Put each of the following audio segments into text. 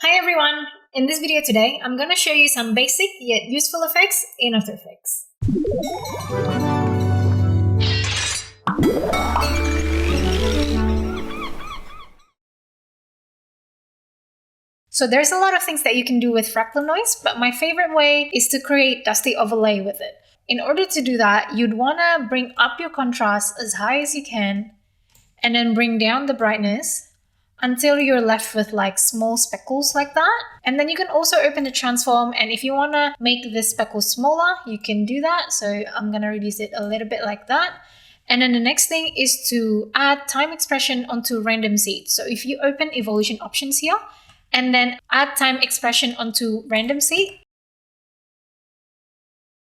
Hi everyone! In this video today, I'm going to show you some basic yet useful effects in After Effects. So there's a lot of things that you can do with Fractal Noise, but my favorite way is to create dusty overlay with it. In order to do that, you'd want to bring up your contrast as high as you can, and then bring down the brightness until you're left with like small speckles like that. And then you can also open the transform, and if you want to make this speckle smaller, you can do that. So I'm going to reduce it a little bit like that. And then the next thing is to add time expression onto random seed. So if you open evolution options here, and then add time expression onto random seed,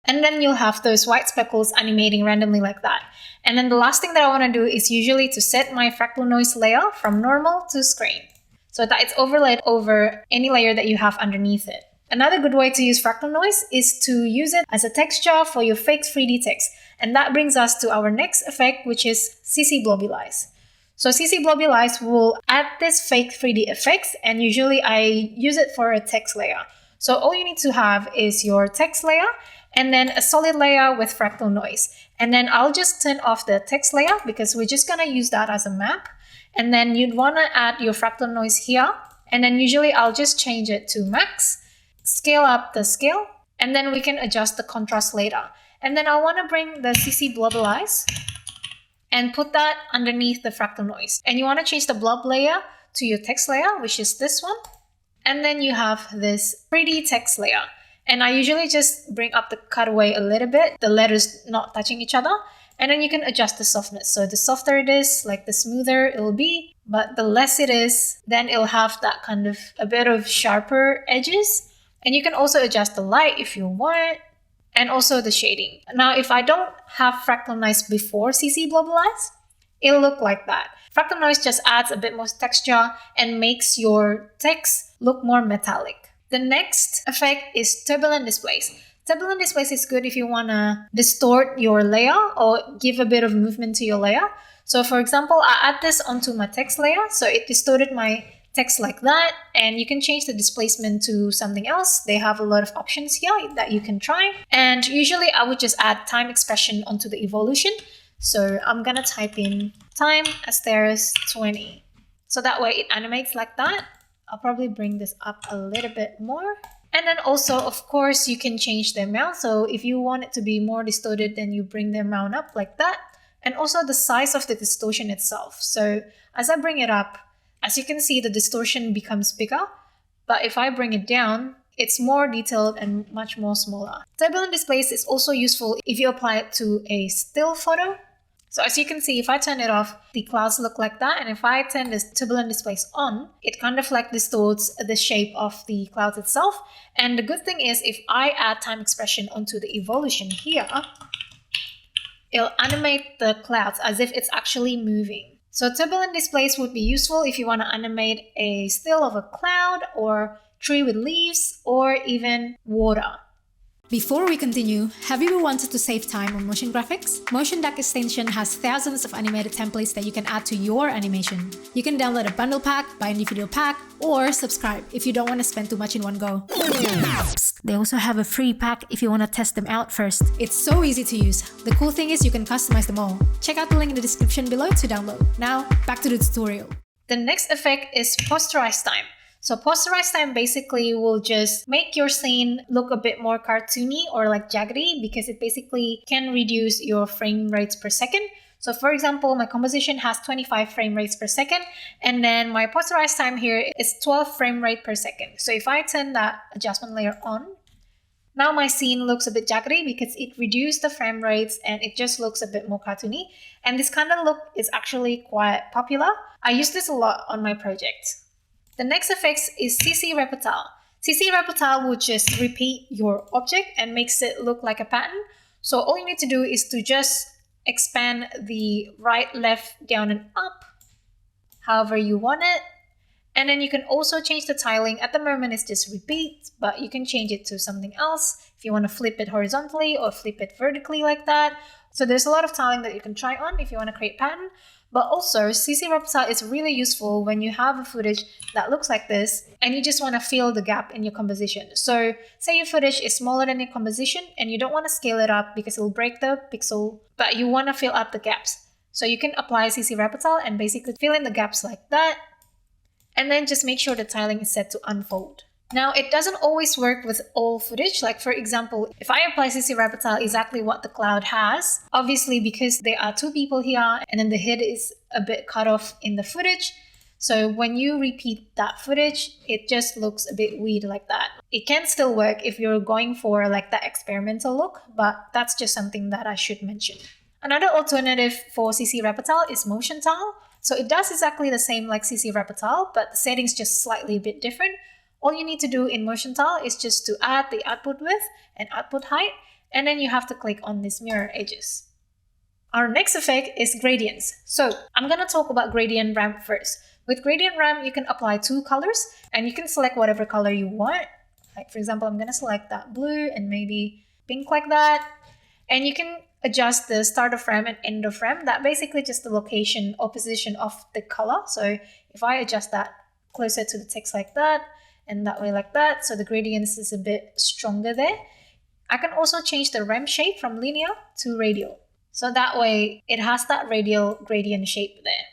and then you'll have those white speckles animating randomly like that. And then the last thing that I want to do is usually to set my Fractal Noise layer from normal to screen, so that it's overlaid over any layer that you have underneath it. Another good way to use Fractal Noise is to use it as a texture for your fake 3D text. And that brings us to our next effect, which is CC Blobblylize. So CC Blobblylize will add this fake 3D effects, and usually I use it for a text layer. So all you need to have is your text layer and then a solid layer with Fractal Noise. And then I'll just turn off the text layer because we're just going to use that as a map. And then you'd want to add your Fractal Noise here. And then usually I'll just change it to max, scale up the scale, and then we can adjust the contrast later. And then I want to bring the CC Blobblylize and put that underneath the Fractal Noise. And you want to change the blob layer to your text layer, which is this one. And then you have this 3D text layer. And I usually just bring up the cutaway a little bit, the letters not touching each other. And then you can adjust the softness. So the softer it is, like the smoother it will be. But the less it is, then it'll have that kind of a bit of sharper edges. And you can also adjust the light if you want, and also the shading. Now, if I don't have Fractal Noise before CC Blobblylize, it'll look like that. Fractal Noise just adds a bit more texture and makes your text look more metallic. The next effect is Turbulent Displace. Turbulent Displace is good if you want to distort your layer or give a bit of movement to your layer. So for example, I add this onto my text layer, so it distorted my text like that, and you can change the displacement to something else. They have a lot of options here that you can try. And usually I would just add time expression onto the evolution. So I'm gonna type in time asterisk 20. So that way it animates like that. I'll probably bring this up a little bit more. And then also, of course, you can change the amount. So if you want it to be more distorted, then you bring the amount up like that. And also the size of the distortion itself. So as I bring it up, as you can see, the distortion becomes bigger. But if I bring it down, it's more detailed and much more smaller. Turbulent Displace is also useful if you apply it to a still photo. So as you can see, if I turn it off, the clouds look like that. And if I turn this Turbulent Displace on, it kind of like distorts the shape of the clouds itself. And the good thing is, if I add time expression onto the evolution here, it'll animate the clouds as if it's actually moving. So Turbulent Displace would be useful if you want to animate a still of a cloud or tree with leaves or even water. Before we continue, have you ever wanted to save time on motion graphics? Motion Duck Extension has thousands of animated templates that you can add to your animation. You can download a bundle pack, buy an individual pack, or subscribe if you don't want to spend too much in one go. They also have a free pack if you want to test them out first. It's so easy to use. The cool thing is you can customize them all. Check out the link in the description below to download. Now, back to the tutorial. The next effect is Posterise Time. So Posterise Time basically will just make your scene look a bit more cartoony or like jaggedy, because it basically can reduce your frame rates per second. So for example, my composition has 25 frame rates per second, and then my Posterise Time here is 12 frame rate per second. So if I turn that adjustment layer on, now my scene looks a bit jaggedy because it reduced the frame rates and it just looks a bit more cartoony. And this kind of look is actually quite popular. I use this a lot on my project. The next effect is CC RepeTile. CC RepeTile will just repeat your object and makes it look like a pattern. So all you need to do is to just expand the right, left, down, and up however you want it. And then you can also change the tiling. At the moment it's just repeat, but you can change it to something else if you want to flip it horizontally or flip it vertically like that. So there's a lot of tiling that you can try on if you want to create pattern. But also, CC RepeTile is really useful when you have a footage that looks like this and you just want to fill the gap in your composition. So say your footage is smaller than your composition and you don't want to scale it up because it'll break the pixel, but you want to fill up the gaps. So you can apply CC RepeTile and basically fill in the gaps like that. And then just make sure the tiling is set to unfold. Now, it doesn't always work with all footage. Like for example, if I apply CC RepeTile exactly what the cloud has, obviously because there are two people here and then the head is a bit cut off in the footage. So when you repeat that footage, it just looks a bit weird like that. It can still work if you're going for like that experimental look, but that's just something that I should mention. Another alternative for CC RepeTile is Motion Tile. So it does exactly the same like CC RepeTile, but the settings just slightly a bit different. All you need to do in Motion Tile is just to add the output width and output height, and then you have to click on these mirror edges. Our next effect is gradients. So I'm going to talk about gradient ramp first. With gradient ramp, you can apply two colors and you can select whatever color you want. Like for example, I'm going to select that blue and maybe pink like that. And you can adjust the start of frame and end of frame. That basically just the location or position of the color. So if I adjust that closer to the text like that, and that way like that, so the gradients is a bit stronger there. I can also change the ramp shape from linear to radial. So that way it has that radial gradient shape there.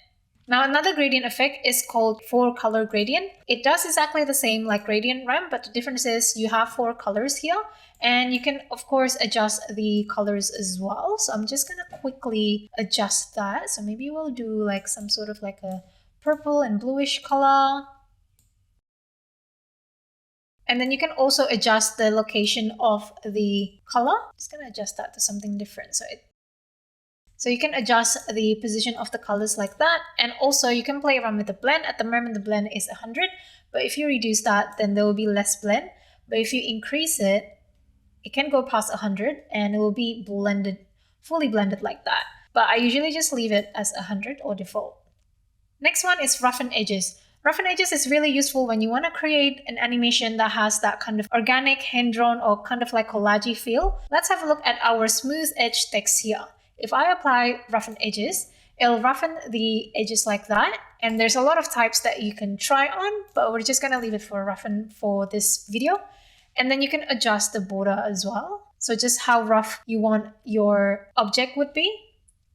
Now another gradient effect is called 4-color gradient. It does exactly the same like gradient ramp, but the difference is you have 4 colors here and you can of course adjust the colors as well. So I'm just gonna quickly adjust that. So maybe we'll do like some sort of like a purple and bluish color. And then you can also adjust the location of the color. I'm just gonna adjust that to something different. So you can adjust the position of the colors like that. And also you can play around with the blend. At the moment the blend is 100, but if you reduce that, then there will be less blend. But if you increase it, it can go past 100 and it will be blended, fully blended like that. But I usually just leave it as 100 or default. Next one is Roughen Edges. Roughen Edges is really useful when you want to create an animation that has that kind of organic, hand-drawn or kind of like collage feel. Let's have a look at our smooth edge text here. If I apply Roughen Edges, it'll roughen the edges like that. And there's a lot of types that you can try on, but we're just going to leave it for roughen for this video. And then you can adjust the border as well. So just how rough you want your object would be.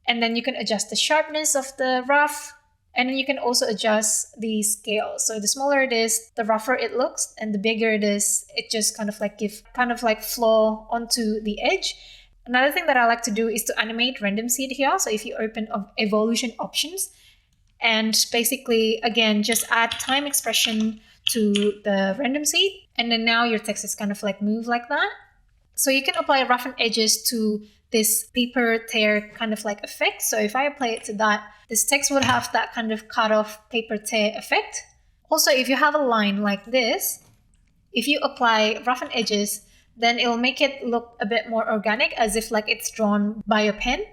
And then you can adjust the sharpness of the rough. And then you can also adjust the scale. So the smaller it is, the rougher it looks, and the bigger it is, it just kind of like flow onto the edge. Another thing that I like to do is to animate random seed here. So if you open evolution options and basically again just add time expression to the random seed, and then now your text is kind of like move like that. So you can apply roughen edges to this paper tear kind of like effect. So if I apply it to that, this text would have that kind of cut off paper tear effect. Also, if you have a line like this, if you apply roughen edges, then it will make it look a bit more organic, as if like it's drawn by a pen.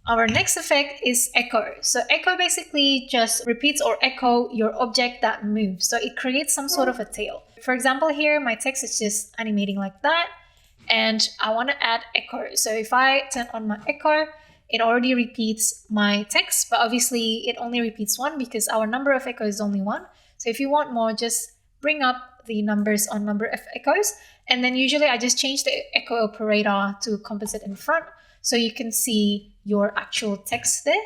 Our next effect is echo. So echo basically just repeats or echo your object that moves. So it creates some sort of a tail. For example, here my text is just animating like that, and I want to add echo. So if I turn on my echo, it already repeats my text, but obviously it only repeats one because our number of echoes is only 1. So if you want more, just bring up the numbers on number of echoes. And then usually I just change the echo operator to composite in front so you can see your actual text there.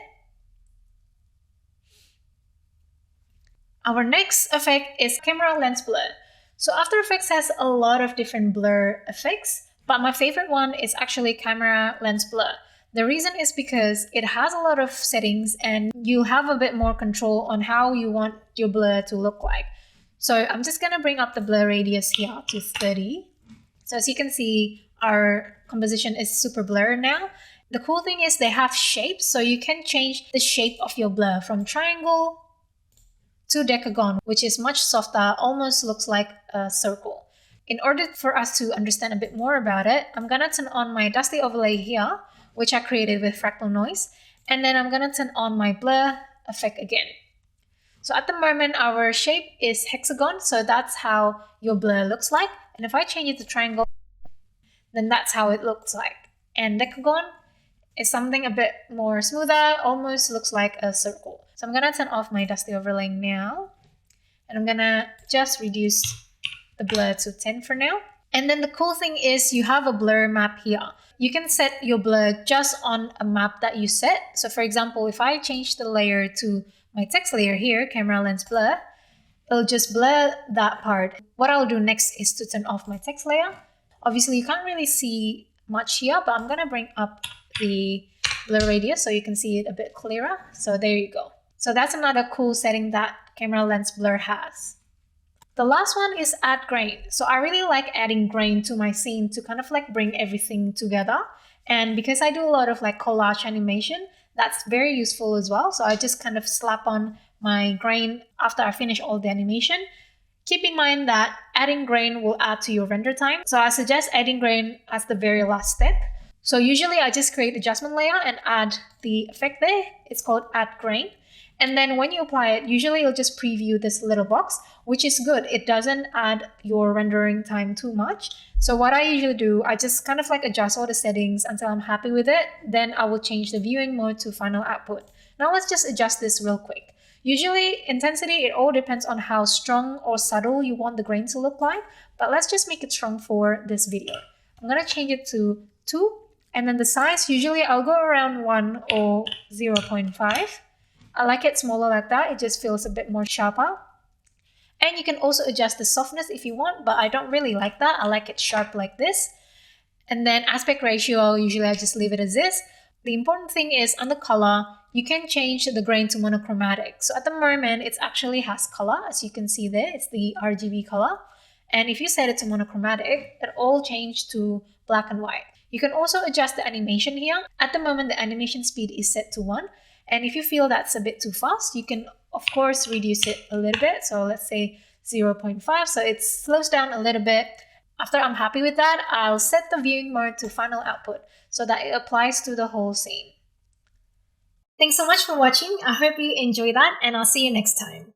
Our next effect is camera lens blur. So After Effects has a lot of different blur effects, but my favorite one is actually camera lens blur. The reason is because it has a lot of settings and you have a bit more control on how you want your blur to look like. So I'm just going to bring up the blur radius here to 30. So as you can see, our composition is super blurred now. The cool thing is they have shapes, so you can change the shape of your blur from triangle to decagon, which is much softer, almost looks like a circle. In order for us to understand a bit more about it, I'm going to turn on my dusty overlay here, which I created with Fractal Noise, and then I'm going to turn on my blur effect again. So at the moment, our shape is hexagon, so that's how your blur looks like. And if I change it to triangle, then that's how it looks like. And decagon is something a bit more smoother, almost looks like a circle. So I'm gonna turn off my dusty overlay now, and I'm gonna just reduce the blur to 10 for now. And then the cool thing is you have a blur map here. You can set your blur just on a map that you set. So for example, if I change the layer to my text layer here, camera lens blur, it'll just blur that part. What I'll do next is to turn off my text layer. Obviously, you can't really see much here, but I'm gonna bring up the blur radius so you can see it a bit clearer. So there you go. So that's another cool setting that camera lens blur has. The last one is add grain. So I really like adding grain to my scene to kind of like bring everything together. And because I do a lot of like collage animation, that's very useful as well. So I just kind of slap on my grain after I finish all the animation. Keep in mind that adding grain will add to your render time. So I suggest adding grain as the very last step. So usually I just create adjustment layer and add the effect there. It's called add grain. And then when you apply it, usually it'll just preview this little box, which is good. It doesn't add your rendering time too much. So what I usually do, I just kind of like adjust all the settings until I'm happy with it. Then I will change the viewing mode to final output. Now let's just adjust this real quick. Usually intensity, it all depends on how strong or subtle you want the grain to look like. But let's just make it strong for this video. I'm gonna change it to 2. And then the size, usually I'll go around 1 or 0.5. I like it smaller like that, it just feels a bit more sharper. And you can also adjust the softness if you want, but I don't really like that. I like it sharp like this. And then aspect ratio, usually I just leave it as is. The important thing is on the color, you can change the grain to monochromatic. So at the moment, it actually has color, as you can see there, it's the RGB color. And if you set it to monochromatic, it all changes to black and white. You can also adjust the animation here. At the moment, the animation speed is set to 1. And if you feel that's a bit too fast, you can of course reduce it a little bit. So let's say 0.5, so it slows down a little bit. After I'm happy with that, I'll set the viewing mode to final output so that it applies to the whole scene. Thanks so much for watching. I hope you enjoyed that, and I'll see you next time.